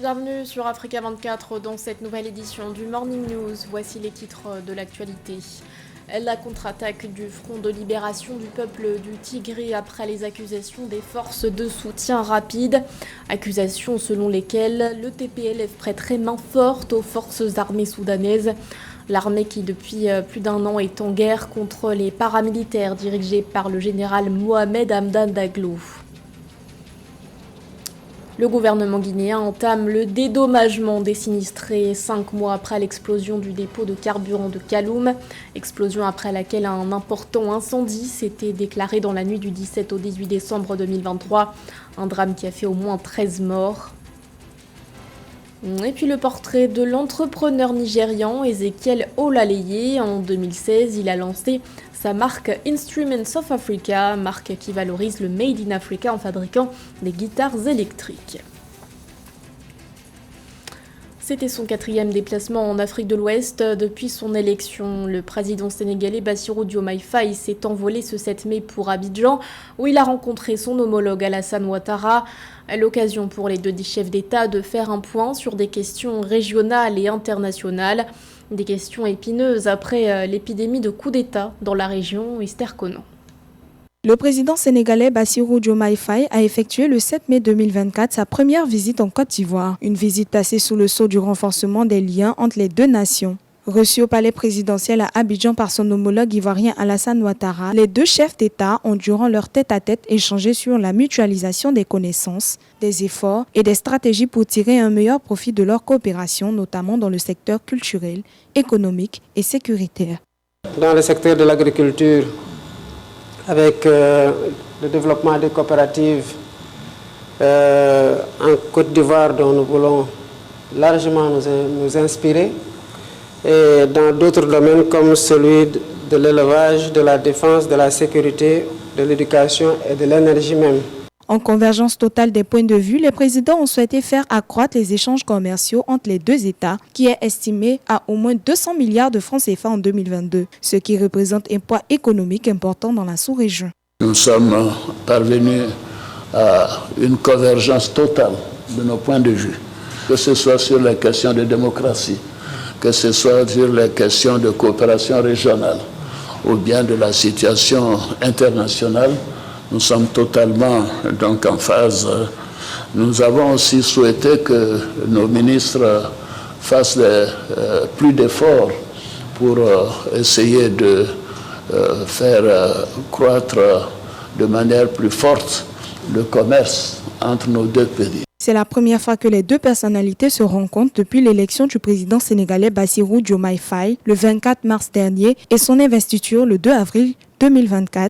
Bienvenue sur Africa 24 dans cette nouvelle édition du Morning News. Voici les titres de l'actualité. La contre-attaque du Front de libération du peuple du Tigré après les accusations des forces de soutien rapide. Accusations selon lesquelles le TPLF prêterait main forte aux forces armées soudanaises. L'armée qui depuis plus d'un an est en guerre contre les paramilitaires dirigés par le général Mohamed Hamdan Daglo. Le gouvernement guinéen entame le dédommagement des sinistrés 5 mois après l'explosion du dépôt de carburant de Kaloum. Explosion après laquelle un important incendie s'était déclaré dans la nuit du 17 au 18 décembre 2023. Un drame qui a fait au moins 13 morts. Et puis le portrait de l'entrepreneur nigérian Ezekiel Olaleye. En 2016, il a lancé sa marque Instruments of Africa, marque qui valorise le Made in Africa en fabriquant des guitares électriques. C'était son 4e déplacement en Afrique de l'Ouest depuis son élection. Le président sénégalais Bassirou Diomaye Faye s'est envolé ce 7 mai pour Abidjan, où il a rencontré son homologue Alassane Ouattara. L'occasion pour les deux chefs d'État de faire un point sur des questions régionales et internationales. Des questions épineuses après l'épidémie de coup d'État dans la région. Esther Conan. Le président sénégalais Bassirou Diomaye Faye a effectué le 7 mai 2024 sa première visite en Côte d'Ivoire, une visite placée sous le sceau du renforcement des liens entre les deux nations. Reçu au palais présidentiel à Abidjan par son homologue ivoirien Alassane Ouattara, les deux chefs d'État ont durant leur tête-à-tête échangé sur la mutualisation des connaissances, des efforts et des stratégies pour tirer un meilleur profit de leur coopération, notamment dans le secteur culturel, économique et sécuritaire. Dans le secteur de l'agriculture, avec le développement des coopératives en Côte d'Ivoire dont nous voulons largement nous inspirer, et dans d'autres domaines comme celui de l'élevage, de la défense, de la sécurité, de l'éducation et de l'énergie même. En convergence totale des points de vue, les présidents ont souhaité faire accroître les échanges commerciaux entre les deux États, qui est estimé à au moins 200 milliards de francs CFA en 2022, ce qui représente un poids économique important dans la sous-région. Nous sommes parvenus à une convergence totale de nos points de vue, que ce soit sur les questions de démocratie, que ce soit sur les questions de coopération régionale ou bien de la situation internationale. Nous sommes totalement donc en phase. Nous avons aussi souhaité que nos ministres fassent plus d'efforts pour essayer de faire croître de manière plus forte le commerce entre nos deux pays. C'est la première fois que les deux personnalités se rencontrent depuis l'élection du président sénégalais Bassirou Diomaye Faye le 24 mars dernier et son investiture le 2 avril 2024.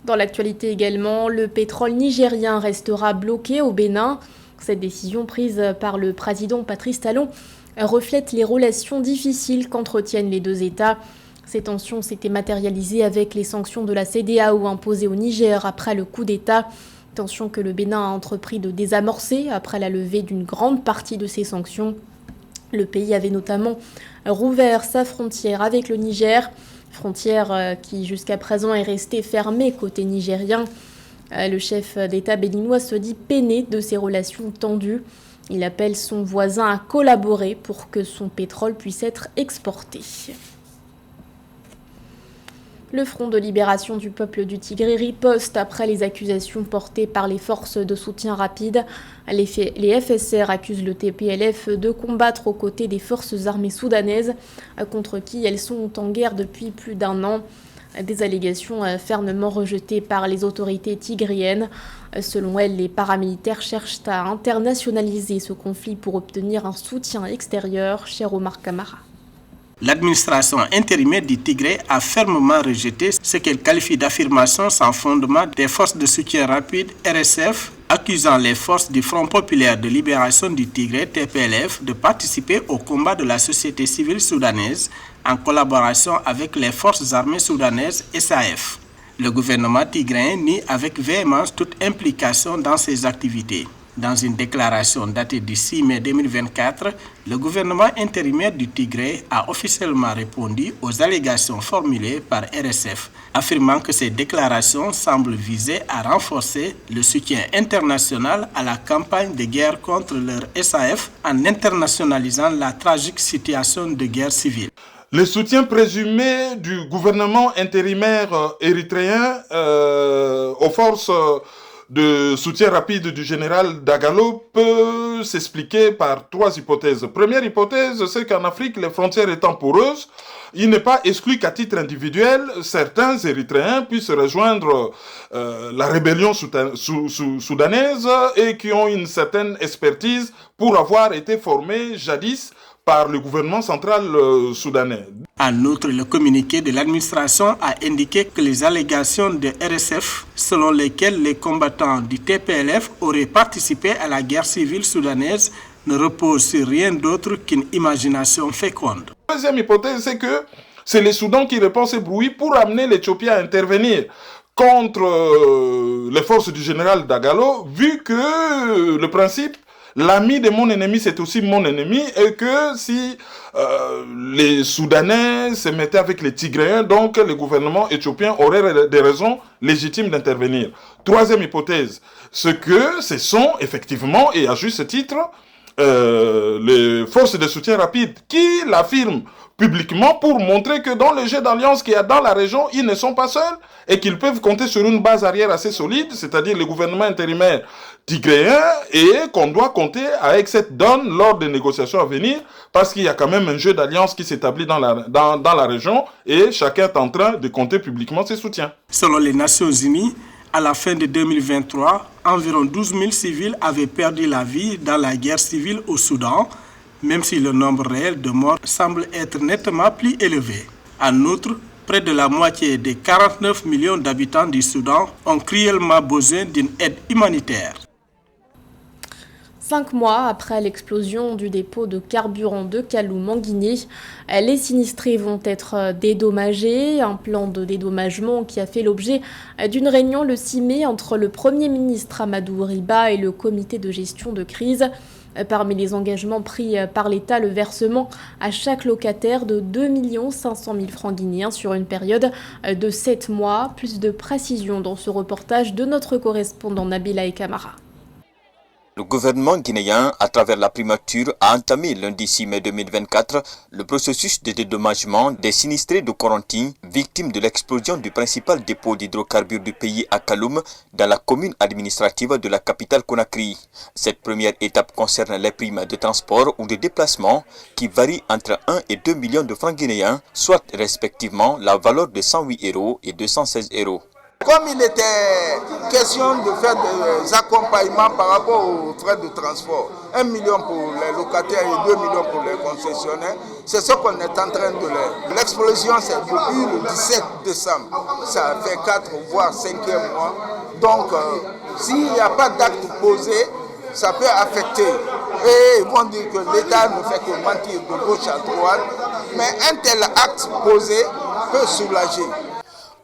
Dans l'actualité également, le pétrole nigérien restera bloqué au Bénin. Cette décision prise par le président Patrice Talon reflète les relations difficiles qu'entretiennent les deux États. Ces tensions s'étaient matérialisées avec les sanctions de la CEDEAO imposées au Niger après le coup d'État. Tensions que le Bénin a entrepris de désamorcer après la levée d'une grande partie de ces sanctions. Le pays avait notamment rouvert sa frontière avec le Niger, frontière qui jusqu'à présent est restée fermée côté nigérien. Le chef d'État béninois se dit peiné de ces relations tendues. Il appelle son voisin à collaborer pour que son pétrole puisse être exporté. Le Front de libération du peuple du Tigré riposte après les accusations portées par les forces de soutien rapide. Les FSR accusent le TPLF de combattre aux côtés des forces armées soudanaises contre qui elles sont en guerre depuis plus d'un an. Des allégations fermement rejetées par les autorités tigriennes. Selon elles, les paramilitaires cherchent à internationaliser ce conflit pour obtenir un soutien extérieur. Cher Omar Kamara. L'administration intérimaire du Tigré a fermement rejeté ce qu'elle qualifie d'affirmation sans fondement des forces de soutien rapide RSF, accusant les forces du Front populaire de libération du Tigré TPLF de participer au combat de la société civile soudanaise en collaboration avec les forces armées soudanaises SAF. Le gouvernement tigréen nie avec véhémence toute implication dans ces activités. Dans une déclaration datée du 6 mai 2024, le gouvernement intérimaire du Tigré a officiellement répondu aux allégations formulées par RSF, affirmant que ces déclarations semblent viser à renforcer le soutien international à la campagne de guerre contre leur SAF en internationalisant la tragique situation de guerre civile. Le soutien présumé du gouvernement intérimaire érythréen aux forces de soutien rapide du général Dagalo peut s'expliquer par trois hypothèses. Première hypothèse, c'est qu'en Afrique, les frontières étant poreuses, il n'est pas exclu qu'à titre individuel, certains Érythréens puissent rejoindre la rébellion soudanaise et qui ont une certaine expertise pour avoir été formés jadis par le gouvernement central soudanais. En outre, le communiqué de l'administration a indiqué que les allégations de RSF, selon lesquelles les combattants du TPLF auraient participé à la guerre civile soudanaise, ne reposent sur rien d'autre qu'une imagination féconde. La deuxième hypothèse, c'est que c'est le Soudan qui répand ces bruits pour amener l'Éthiopie à intervenir contre les forces du général Dagalo, vu que le principe l'ami de mon ennemi, c'est aussi mon ennemi, et que si les Soudanais se mettaient avec les Tigréens, donc le gouvernement éthiopien aurait des raisons légitimes d'intervenir. Troisième hypothèse, c'est que ce sont effectivement, et à juste titre, les forces de soutien rapide qui l'affirment publiquement pour montrer que dans le jeu d'alliance qu'il y a dans la région, ils ne sont pas seuls et qu'ils peuvent compter sur une base arrière assez solide, c'est-à-dire le gouvernement intérimaire tigréen, et qu'on doit compter avec cette donne lors des négociations à venir, parce qu'il y a quand même un jeu d'alliance qui s'établit dans la région et chacun est en train de compter publiquement ses soutiens. Selon les Nations Unies, à la fin de 2023, environ 12 000 civils avaient perdu la vie dans la guerre civile au Soudan, même si le nombre réel de morts semble être nettement plus élevé. En outre, près de la moitié des 49 millions d'habitants du Soudan ont cruellement besoin d'une aide humanitaire. 5 mois après l'explosion du dépôt de carburant de Kaloum en Guinée, les sinistrés vont être dédommagés. Un plan de dédommagement qui a fait l'objet d'une réunion le 6 mai entre le Premier ministre Amadou Riba et le comité de gestion de crise. Parmi les engagements pris par l'État, le versement à chaque locataire de 2 500 000 francs guinéens sur une période de 7 mois. Plus de précisions dans ce reportage de notre correspondant Nabila et Camara. Le gouvernement guinéen, à travers la primature, a entamé lundi 6 mai 2024 le processus de dédommagement des sinistrés de Corentin, victimes de l'explosion du principal dépôt d'hydrocarbures du pays à Kaloum, dans la commune administrative de la capitale Conakry. Cette première étape concerne les primes de transport ou de déplacement qui varient entre 1 et 2 millions de francs guinéens, soit respectivement la valeur de 108 € et 216 €. Comme il était question de faire des accompagnements par rapport aux frais de transport, 1 million pour les locataires et 2 millions pour les concessionnaires, c'est ce qu'on est en train de leur. L'explosion, c'est depuis le 17 décembre. Ça fait 4 voire 5e mois. Donc, s'il n'y a pas d'acte posé, ça peut affecter. Et ils vont dire que l'État ne fait que mentir de gauche à droite. Mais un tel acte posé peut soulager.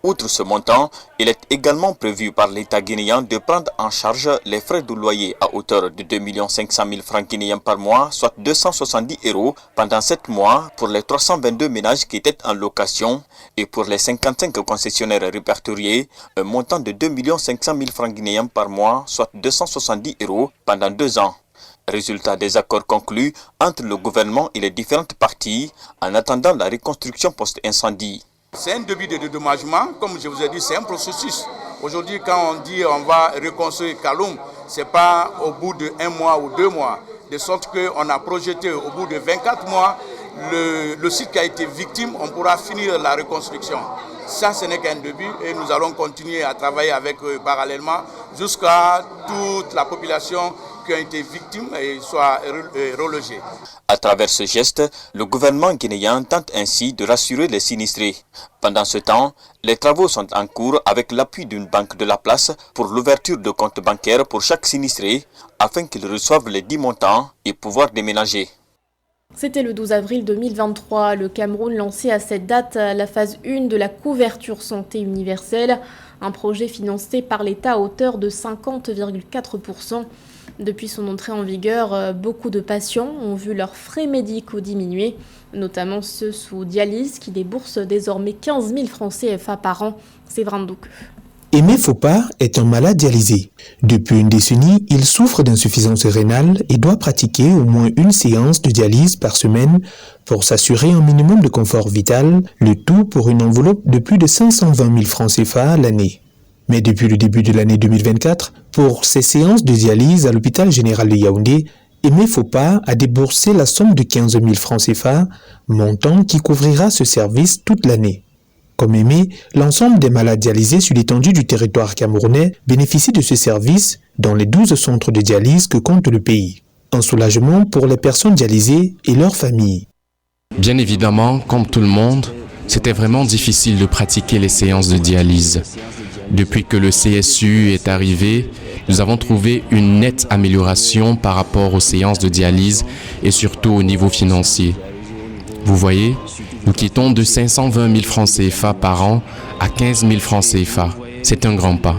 Outre ce montant, il est également prévu par l'État guinéen de prendre en charge les frais de loyer à hauteur de 2 500 000 francs guinéens par mois, soit 270 € pendant 7 mois pour les 322 ménages qui étaient en location et pour les 55 concessionnaires répertoriés, un montant de 2 500 000 francs guinéens par mois, soit 270 € pendant 2 ans. Résultat des accords conclus entre le gouvernement et les différentes parties en attendant la reconstruction post-incendie. C'est un début de dédommagement, comme je vous ai dit, c'est un processus. Aujourd'hui, quand on dit on va reconstruire Kaloum, ce n'est pas au bout de 1 mois ou 2 mois. De sorte qu'on a projeté au bout de 24 mois, le site qui a été victime, on pourra finir la reconstruction. Ça, ce n'est qu'un début et nous allons continuer à travailler avec eux parallèlement jusqu'à toute la population qui a été victime et soit relogée. À travers ce geste, le gouvernement guinéen tente ainsi de rassurer les sinistrés. Pendant ce temps, les travaux sont en cours avec l'appui d'une banque de la place pour l'ouverture de comptes bancaires pour chaque sinistré afin qu'ils reçoivent les 10 montants et pouvoir déménager. C'était le 12 avril 2023. Le Cameroun lançait à cette date la phase 1 de la couverture santé universelle, un projet financé par l'État à hauteur de 50,4%. Depuis son entrée en vigueur, beaucoup de patients ont vu leurs frais médicaux diminuer, notamment ceux sous dialyse qui déboursent désormais 15 000 francs CFA par an. Séverin Ndouke. Aimé Fopa est un malade dialysé. Depuis une décennie, il souffre d'insuffisance rénale et doit pratiquer au moins une séance de dialyse par semaine pour s'assurer un minimum de confort vital, le tout pour une enveloppe de plus de 520 000 francs CFA l'année. Mais depuis le début de l'année 2024, pour ces séances de dialyse à l'hôpital général de Yaoundé, Aimé Fopa a déboursé la somme de 15 000 francs CFA, montant qui couvrira ce service toute l'année. Comme Aimé, l'ensemble des malades dialysés sur l'étendue du territoire camerounais bénéficient de ce service dans les 12 centres de dialyse que compte le pays. Un soulagement pour les personnes dialysées et leurs familles. Bien évidemment, comme tout le monde, c'était vraiment difficile de pratiquer les séances de dialyse. Depuis que le CSU est arrivé, nous avons trouvé une nette amélioration par rapport aux séances de dialyse et surtout au niveau financier. Vous voyez, nous quittons de 520 000 francs CFA par an à 15 000 francs CFA. C'est un grand pas.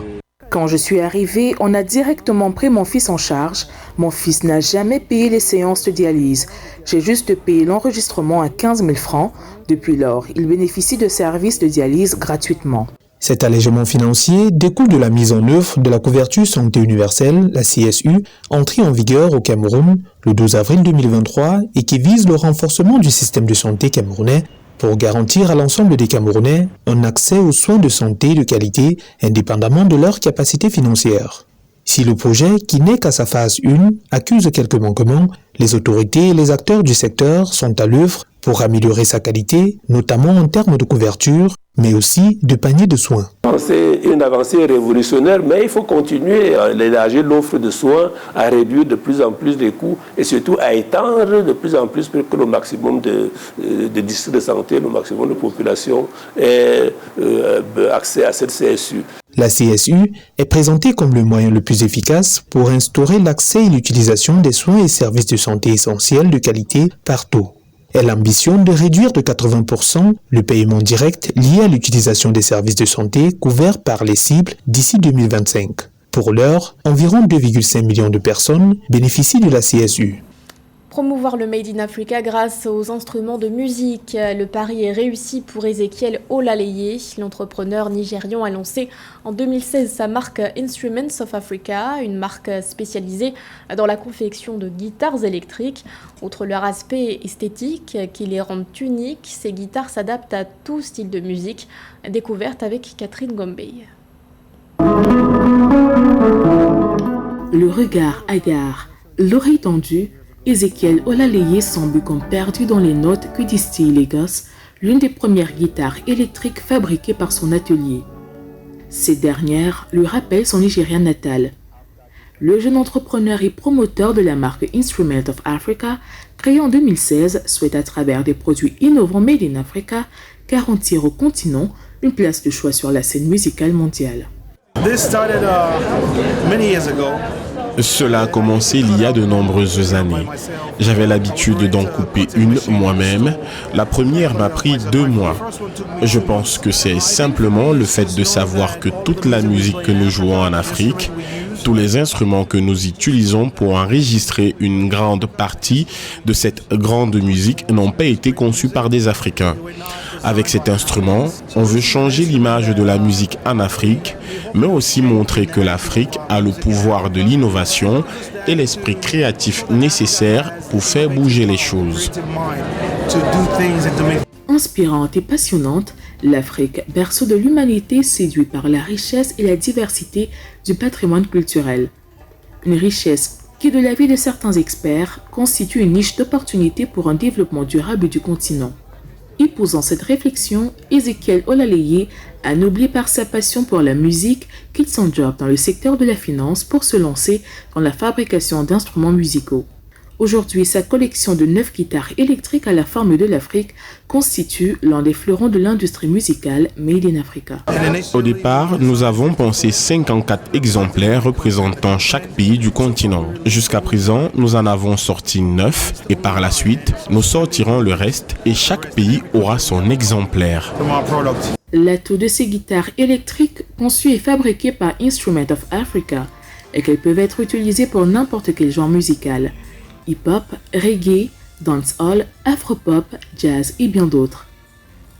Quand je suis arrivée, on a directement pris mon fils en charge. Mon fils n'a jamais payé les séances de dialyse. J'ai juste payé l'enregistrement à 15 000 francs. Depuis lors, il bénéficie de services de dialyse gratuitement. Cet allègement financier découle de la mise en œuvre de la couverture santé universelle, la CSU, entrée en vigueur au Cameroun le 12 avril 2023 et qui vise le renforcement du système de santé camerounais pour garantir à l'ensemble des Camerounais un accès aux soins de santé de qualité indépendamment de leur capacité financière. Si le projet, qui n'est qu'à sa phase 1, accuse quelques manquements, les autorités et les acteurs du secteur sont à l'œuvre pour améliorer sa qualité, notamment en termes de couverture, mais aussi de panier de soins. C'est une avancée révolutionnaire, mais il faut continuer à élargir l'offre de soins, à réduire de plus en plus les coûts et surtout à étendre de plus en plus pour que le maximum de districts de santé, le maximum de population ait accès à cette CSU. La CSU est présentée comme le moyen le plus efficace pour instaurer l'accès et l'utilisation des soins et services de santé essentiels de qualité partout. Elle ambitionne de réduire de 80% le paiement direct lié à l'utilisation des services de santé couverts par les cibles d'ici 2025. Pour l'heure, environ 2,5 millions de personnes bénéficient de la CSU. Promouvoir le Made in Africa grâce aux instruments de musique. Le pari est réussi pour Ezekiel Olaleye. L'entrepreneur nigérian a lancé en 2016 sa marque Instruments of Africa, une marque spécialisée dans la confection de guitares électriques. Outre leur aspect esthétique qui les rend uniques, ces guitares s'adaptent à tout style de musique. Découverte avec Catherine Gombe. Le regard hagard, l'oreille tendue, Ezekiel Olaleye semble comme perdu dans les notes que distille Lagos, l'une des premières guitares électriques fabriquées par son atelier. Ces dernières lui rappellent son Nigeria natal. Le jeune entrepreneur et promoteur de la marque Instruments of Africa, créée en 2016, souhaite à travers des produits innovants Made in Africa garantir au continent une place de choix sur la scène musicale mondiale. Cela a commencé il y a de nombreuses années. J'avais l'habitude d'en couper une moi-même. La première m'a pris 2 mois. Je pense que c'est simplement le fait de savoir que toute la musique que nous jouons en Afrique, tous les instruments que nous utilisons pour enregistrer une grande partie de cette grande musique n'ont pas été conçus par des Africains. Avec cet instrument, on veut changer l'image de la musique en Afrique, mais aussi montrer que l'Afrique a le pouvoir de l'innovation et l'esprit créatif nécessaire pour faire bouger les choses. Inspirante et passionnante, l'Afrique, berceau de l'humanité, séduit par la richesse et la diversité du patrimoine culturel. Une richesse qui, de l'avis de certains experts, constitue une niche d'opportunité pour un développement durable du continent. Épousant cette réflexion, Ezekiel Olaleye a noublé par sa passion pour la musique qu'il s'engage dans le secteur de la finance pour se lancer dans la fabrication d'instruments musicaux. Aujourd'hui, sa collection de 9 guitares électriques à la forme de l'Afrique constitue l'un des fleurons de l'industrie musicale Made in Africa. Au départ, nous avons pensé 54 exemplaires représentant chaque pays du continent. Jusqu'à présent, nous en avons sorti 9 et par la suite, nous sortirons le reste et chaque pays aura son exemplaire. L'atout de ces guitares électriques conçues et fabriquées par Instruments of Africa et qu'elles peuvent être utilisées pour n'importe quel genre musical. Hip-hop, reggae, dancehall, afropop, jazz et bien d'autres.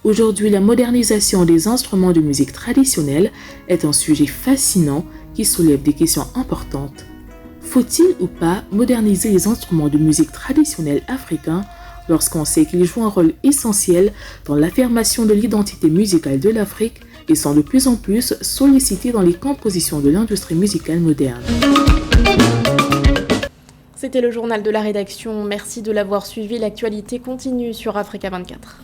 Aujourd'hui, la modernisation des instruments de musique traditionnelle est un sujet fascinant qui soulève des questions importantes. Faut-il ou pas moderniser les instruments de musique traditionnelle africains lorsqu'on sait qu'ils jouent un rôle essentiel dans l'affirmation de l'identité musicale de l'Afrique et sont de plus en plus sollicités dans les compositions de l'industrie musicale moderne? C'était le journal de la rédaction. Merci de l'avoir suivi. L'actualité continue sur Africa 24.